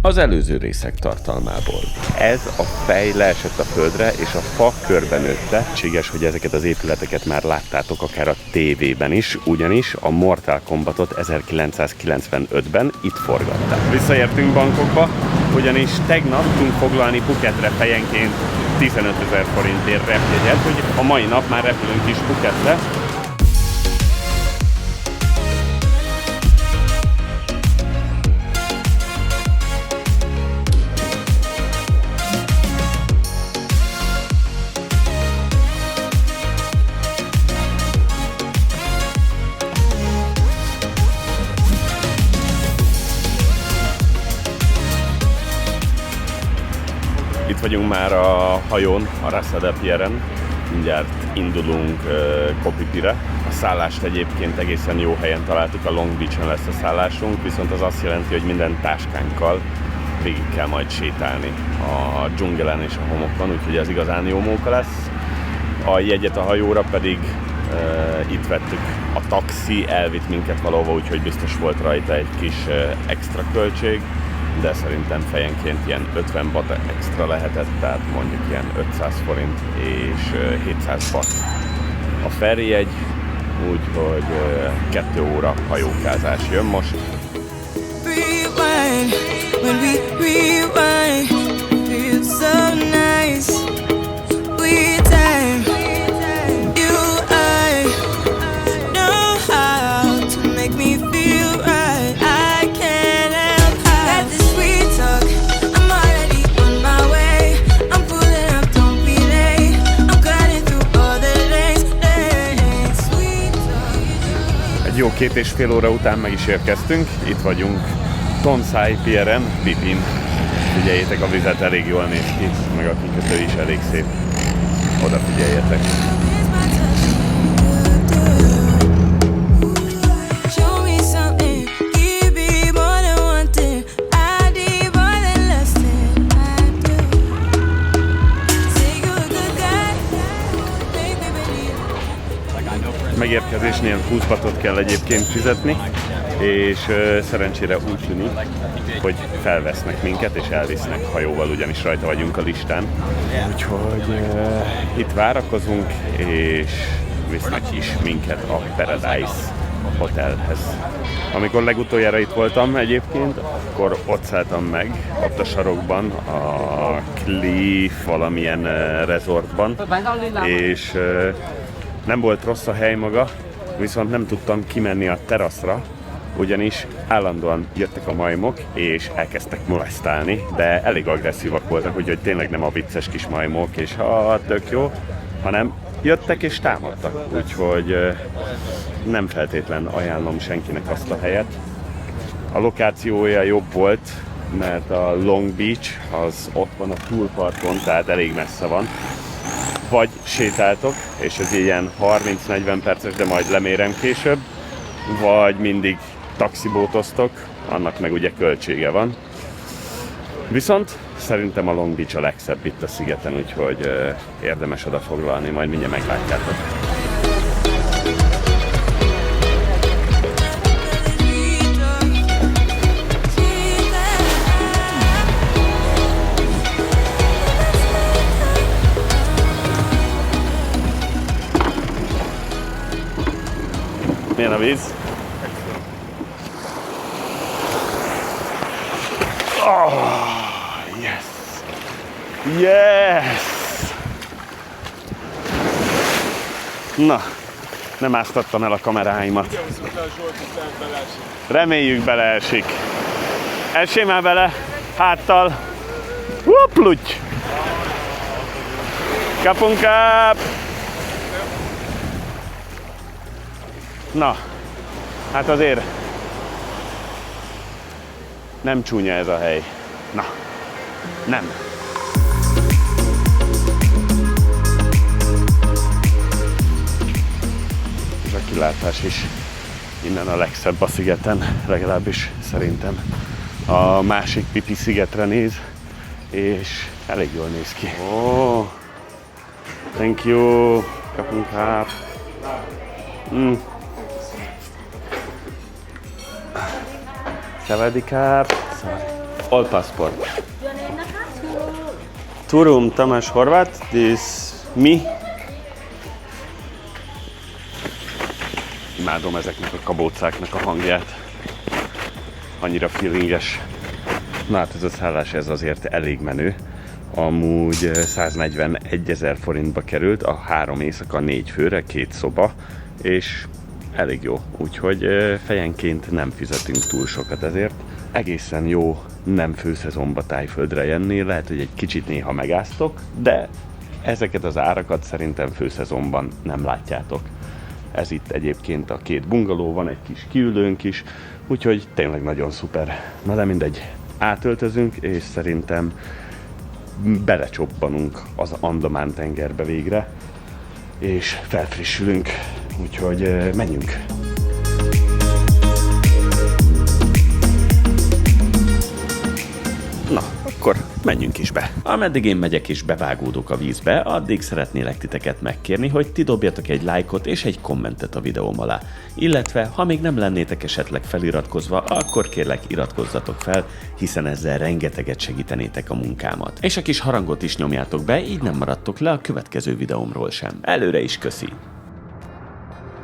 az előző részek tartalmából. Ez a fej leesett a földre, és a fa körbenőtte. Lehetséges, hogy ezeket az épületeket már láttátok akár a tévében is, ugyanis a Mortal Kombatot 1995-ben itt forgatták. Visszaértünk Bangkokba, ugyanis tegnap tudtunk foglalni Phukethre fejenként 15 000 forintért repjegyet, hogy a mai nap már repülünk is Phukethre. Itt vagyunk már a hajón, a Rasa de Pieren. Mindjárt indulunk Koh Phi Phire. A szállást egyébként egészen jó helyen találtuk, a Long Beach-en lesz a szállásunk, viszont az azt jelenti, hogy minden táskánkkal végig kell majd sétálni a dzsungelen és a homokon, úgyhogy ez igazán jó móka lesz. A jegyet a hajóra pedig itt vettük, a taxi elvitt minket valahova, úgyhogy biztos volt rajta egy kis extra költség, de szerintem fejenként ilyen 50 baht extra lehetett, tehát mondjuk ilyen 500 forint és 700 baht a ferjegy, úgyhogy 2 óra hajókázás jön most. Rewind, when we rewind, feels so nice. We time, you I know how to make me feel right. I can't help how this sweet talk. I'm already on my way. I'm pulling up, don't be late. I'm cutting through all the lanes. Sweet talk. Egy jó 2,5 óra után meg is érkeztünk. Itt vagyunk Ton Sai Pieren, Phi Phin. Figyeljétek, a vizet elég jól néz ki, meg a kikötő is elég szép. Odafigyeljetek! Megérkezésnél 20 bahtot kell egyébként fizetni, és szerencsére úgy tűnik, hogy felvesznek minket és elvisznek hajóval, ugyanis rajta vagyunk a listán. Úgyhogy itt várakozunk, és visznek is minket a Paradise Hotelhez. Amikor legutoljára itt voltam egyébként, akkor ott szálltam meg, ott a sarokban, a Cliff valamilyen resortban, és nem volt rossz a hely maga, viszont nem tudtam kimenni a teraszra, ugyanis állandóan jöttek a majmok, és elkezdtek molesztálni, de elég agresszívak voltak, úgyhogy tényleg nem a vicces kis majmok, és tök jó, hanem jöttek és támadtak, úgyhogy nem feltétlen ajánlom senkinek azt a helyet. A lokációja jobb volt, mert a Long Beach az ott van a túlparton, tehát elég messze van. Vagy sétáltok, és ez ilyen 30-40 perces, de majd lemérem később, vagy mindig taxibótoztok, annak meg ugye költsége van. Viszont szerintem a Long Beach a legszebb itt a szigeten, úgyhogy érdemes oda foglalni, majd mindjárt meglátjátok. Milyen a víz? Oh, yes! Yes! Na, nem áztattam el a kameráimat. Reméljük beleesik. Essél már bele, háttal. Hoppluty! Kapunk kap! Na, hát azért nem csúnya ez a hely. Na, nem. És a kilátás is innen a legszebb a szigeten, legalábbis szerintem. A másik Phi Phi szigetre néz, és elég jól néz ki. Oh, thank you. Kapunk hát. Sawadee krap. All passport. Turum Tamás Horváth, this mi. Imádom ezeknek a kabócáknak a hangját. Annyira feelinges. Na hát ez a szállás ez azért elég menő. Amúgy 141 000 forintba került, a 3 éjszaka 4 főre, 2 szoba, és elég jó. Úgyhogy fejenként nem fizetünk túl sokat ezért. Egészen jó nem főszezonba Tájföldre jönni, lehet, hogy egy kicsit néha megáztok, de ezeket az árakat szerintem főszezonban nem látjátok. Ez itt egyébként a 2 bungaló, van egy kis kiülőnk is, úgyhogy tényleg nagyon szuper. Na de mindegy, átöltözünk, és szerintem belecsobbanunk az Andamán tengerbe végre, és felfrissülünk, úgyhogy menjünk! Na, akkor menjünk is be. Ameddig én megyek és bevágódok a vízbe, addig szeretnélek titeket megkérni, hogy ti dobjatok egy lájkot és egy kommentet a videóm alá. Illetve, ha még nem lennétek esetleg feliratkozva, akkor kérlek iratkozzatok fel, hiszen ezzel rengeteget segítenétek a munkámat. És a kis harangot is nyomjátok be, így nem maradtok le a következő videómról sem. Előre is köszi!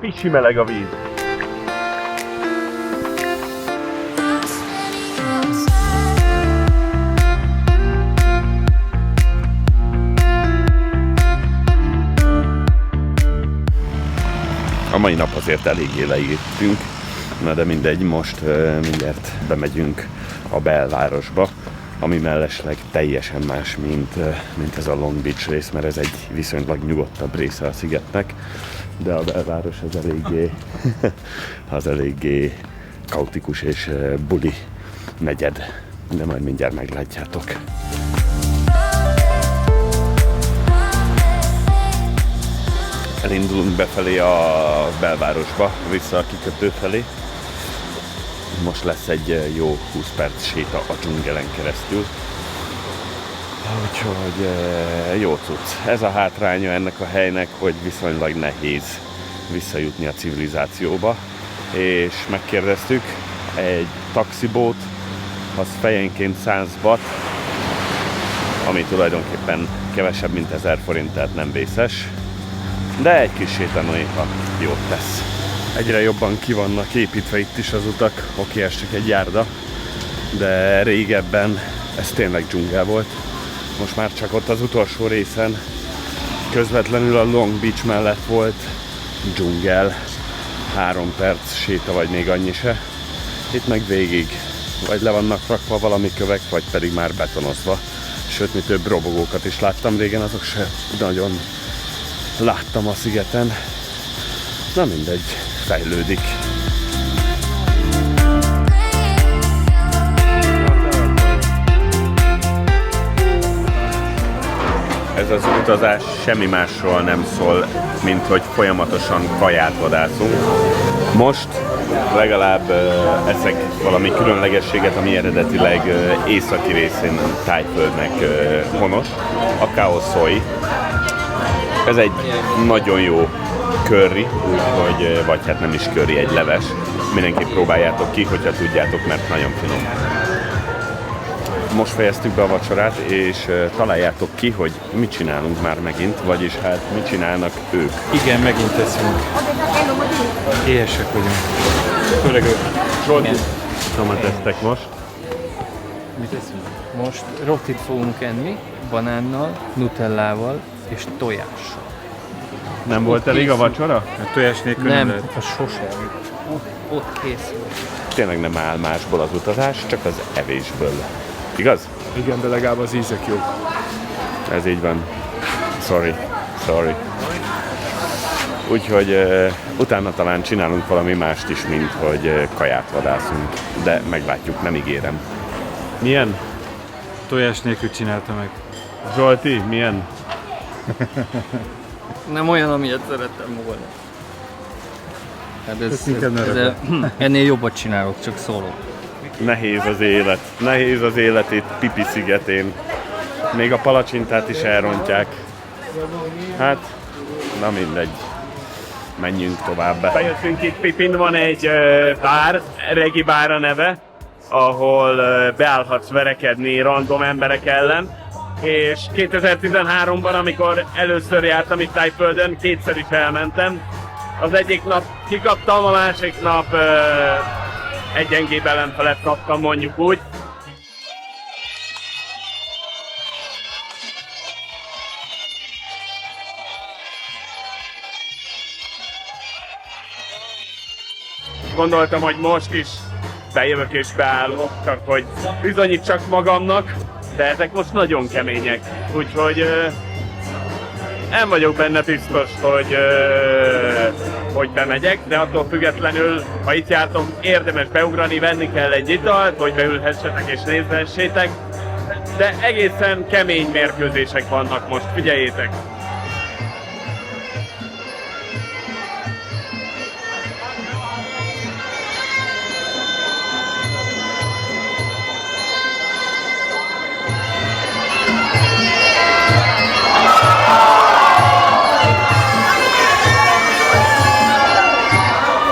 Picsi meleg a víz! A mai nap azért eléggé leírtünk, na de mindegy, most mindjárt bemegyünk a belvárosba, ami mellesleg teljesen más, mint ez a Long Beach rész, mert ez egy viszonylag nyugodtabb része a szigetnek, de a belváros az eléggé kaotikus és buli negyed, de majd mindjárt meglátjátok. Elindulunk befelé a belvárosba, vissza a kikötő felé. Most lesz egy jó 20 perc séta a dzsungelen keresztül. Úgyhogy jó cucc. Ez a hátránya ennek a helynek, hogy viszonylag nehéz visszajutni a civilizációba. És megkérdeztük, egy taxibót, az fejenként 100 baht, ami tulajdonképpen kevesebb, mint 1000 forint, tehát nem vészes. De egy kis séta néha jót tesz. Egyre jobban ki vannak építve itt is az utak, oké, ez csak egy járda, de régebben ez tényleg dzsungel volt. Most már csak ott az utolsó részen, közvetlenül a Long Beach mellett volt dzsungel. 3 perc séta, vagy még annyi se. Itt meg végig vagy le vannak rakva valami kövek, vagy pedig már betonozva. Sőt, mi több robogókat is láttam régen, azok se nagyon láttam a szigeten. Na mindegy, fejlődik. Ez az utazás semmi másról nem szól, mint hogy folyamatosan kaját vadászunk. Most legalább eszek valami különlegességet, ami eredetileg északi részén Tájföldnek honos, a khao soi. Ez egy nagyon jó curry, úgyhogy, vagy hát nem is curry, egy leves. Mindenképp próbáljátok ki, hogyha tudjátok, mert nagyon finom. Most fejeztük be a vacsorát, és találjátok ki, hogy mit csinálunk már megint, vagyis hát mit csinálnak ők. Igen, megint teszünk. Éhesek vagyunk. Főleg ők. Zsolti, tomat esztek most. Mit teszünk? Most rotit fogunk enni, banánnal, nutellával és tojással. Nem volt elég a vacsora? A tojás nélkül nem lehet. A sosem. Ott készül. Tényleg nem áll másból az utazás, csak az evésből. Igaz? Igen, de legalább az ízek jók. Ez így van. Sorry. Úgyhogy utána talán csinálunk valami mást is, mint hogy kaját vadászunk. De meglátjuk, nem ígérem. Milyen? Tojás nélkül csinálta meg. Zsolti, milyen? Nem olyan, amilyet szerettem volna. Hát Ennél jobbat csinálok, csak szólok. Nehéz az élet itt Pipi szigetén. Még a palacsintát is elrontják. Hát, na mindegy. Menjünk tovább. Bejöttünk itt Pipin, van egy bár, Regi bár a neve. ahol beállhatsz verekedni random emberek ellen. És 2013-ban, amikor először jártam itt Tájföldön, kétszer is elmentem. Az egyik nap kikaptam, a másik nap egy gyengébb ellenfelet kaptam, mondjuk úgy. Gondoltam, hogy most is bejövök és beállok, csak hogy bizonyítsak magamnak, de ezek most nagyon kemények, úgyhogy nem vagyok benne biztos, hogy bemegyek, de attól függetlenül, ha itt jártok, érdemes beugrani, venni kell egy italt, hogy beülhessetek és nézhessétek, de egészen kemény mérkőzések vannak most, figyeljétek!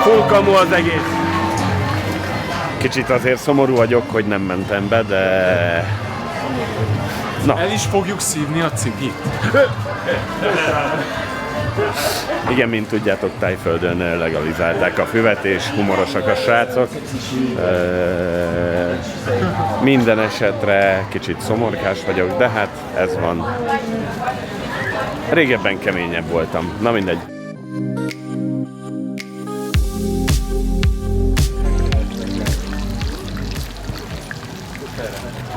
Full kamu az egész. Kicsit azért szomorú vagyok, hogy nem mentem be, de... Na. El is fogjuk szívni a cigit. Igen, mint tudjátok, Tájföldön legalizálták a füvet, és humorosak a srácok. Minden esetre kicsit szomorkás vagyok, de hát ez van. Régebben keményebb voltam. Na mindegy.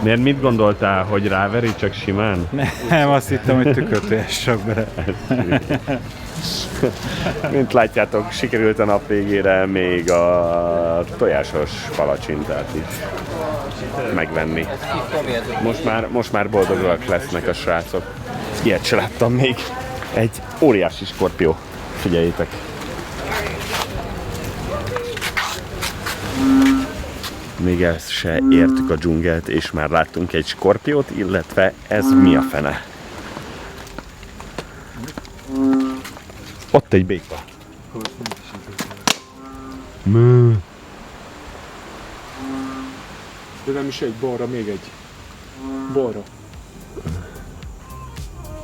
Miért mit gondoltál, hogy ráveri csak simán? Nem, azt hittem, hogy tükörtojással bele. Mint látjátok, sikerült a nap végére még a tojásos palacsintát is megvenni. Most már boldogak lesznek a srácok. Ilyet se láttam még. Egy óriási skorpió. Figyeljétek. Még ezt se értük a dzsungelt, és már láttunk egy skorpiót, illetve ez mi a fene? Ott egy béka. De nem is egy, balra még egy. Balra.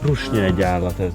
Rusnya egy állat ez.